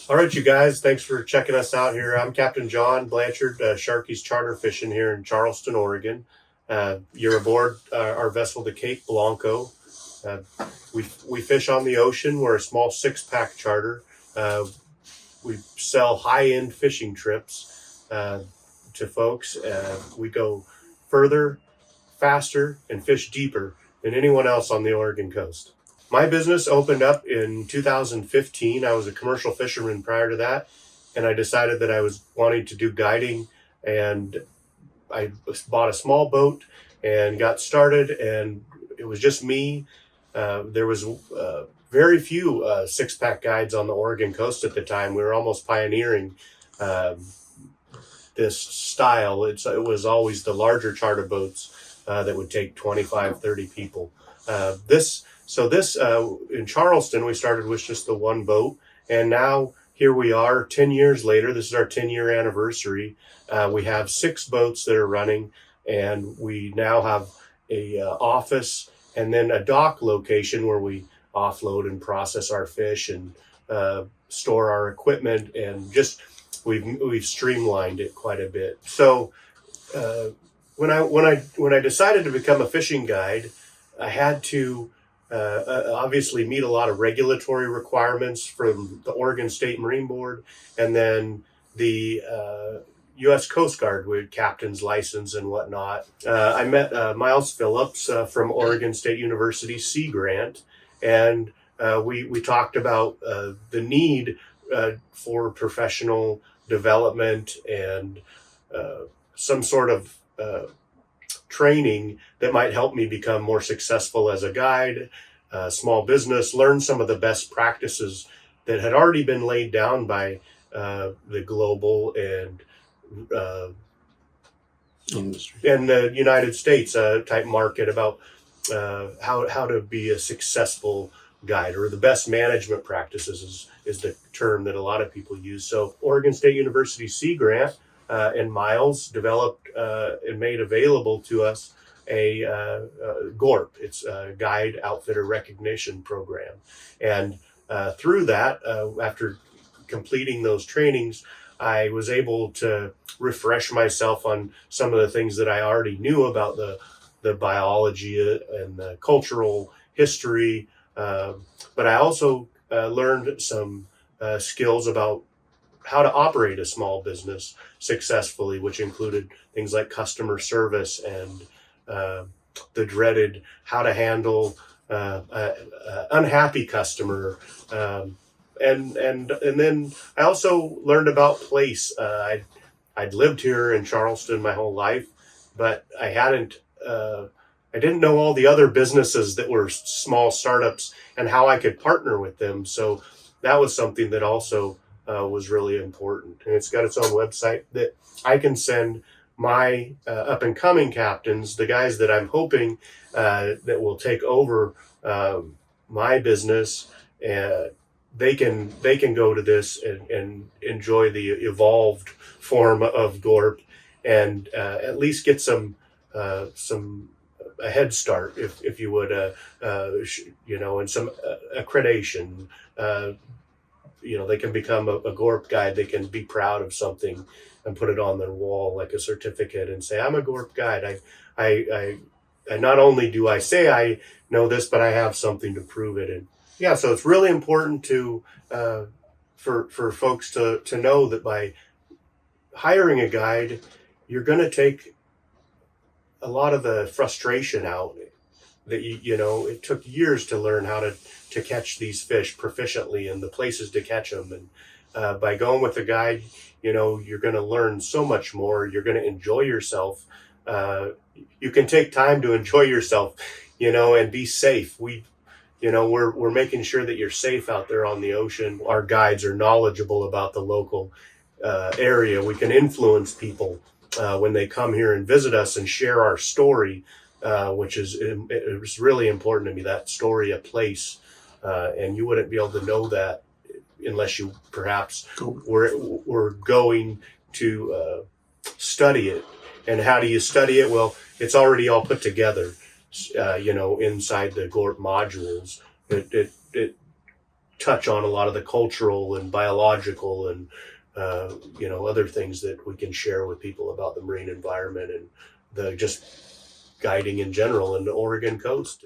All right, you guys, thanks for checking us out here. I'm Captain John Blanchard, Sharky's charter fishing here in Charleston, Oregon. You're aboard our vessel, the Cape Blanco. Uh, we fish on the ocean. We're a small 6-pack charter. Uh, we sell high-end fishing trips to folks. We go further, faster, and fish deeper than anyone else on the Oregon coast. My business opened up in 2015. I was a commercial fisherman prior to that, and I decided that I was wanting to do guiding, and I bought a small boat and got started, and it was just me. There was very few 6-pack guides on the Oregon coast at the time. We were almost pioneering this style. It was always the larger charter boats that would take 25, 30 people. This in Charleston, we started with just the one boat, and now here we are 10 years later. This is our 10-year anniversary. We have 6 boats that are running, and we now have a office and then a dock location where we offload and process our fish and store our equipment, and just we've streamlined it quite a bit. So when I decided to become a fishing guide, I had to obviously meet a lot of regulatory requirements from the Oregon State Marine Board, and then the U.S. Coast Guard with captain's license and whatnot. I met Miles Phillips from Oregon State University Sea Grant, and we talked about the need for professional development and some sort of training that might help me become more successful as a guide, small business, learn some of the best practices that had already been laid down by the global and industry and the United States type market about how to be a successful guide, or the best management practices is the term that a lot of people use. So Oregon State University Sea Grant and Miles developed and made available to us a GORP. It's a Guide Outfitter Recognition Program. And through that, after completing those trainings, I was able to refresh myself on some of the things that I already knew about the biology and the cultural history. But I also learned some skills about how to operate a small business successfully, which included things like customer service and the dreaded how to handle unhappy customer. And then I also learned about place. I'd lived here in Charleston my whole life, but I didn't know all the other businesses that were small startups and how I could partner with them. So that was something that also was really important. And it's got its own website that I can send my up and coming captains, the guys that I'm hoping that will take over my business. They can go to this and enjoy the evolved form of GORP, and at least get some a head start, if you would, and some accreditation. They can become a GORP guide. They can be proud of something and put it on their wall like a certificate and say, I'm a GORP guide. I not only do I say I know this, but I have something to prove it. And yeah, so it's really important to for folks to know that by hiring a guide, you're going to take a lot of the frustration out. That it took years to learn how to catch these fish proficiently and the places to catch them. And by going with a guide, you're going to learn so much more. You're going to enjoy yourself. You can take time to enjoy yourself, and be safe. We're making sure that you're safe out there on the ocean. Our guides are knowledgeable about the local area. We can influence people when they come here and visit us and share our story, which is really important to me, that story of place. And you wouldn't be able to know that unless you perhaps were going to study it. And how do you study it? Well, it's already all put together, inside the GORP modules. It touch on a lot of the cultural and biological and other things that we can share with people about the marine environment and the just guiding in general in the Oregon coast.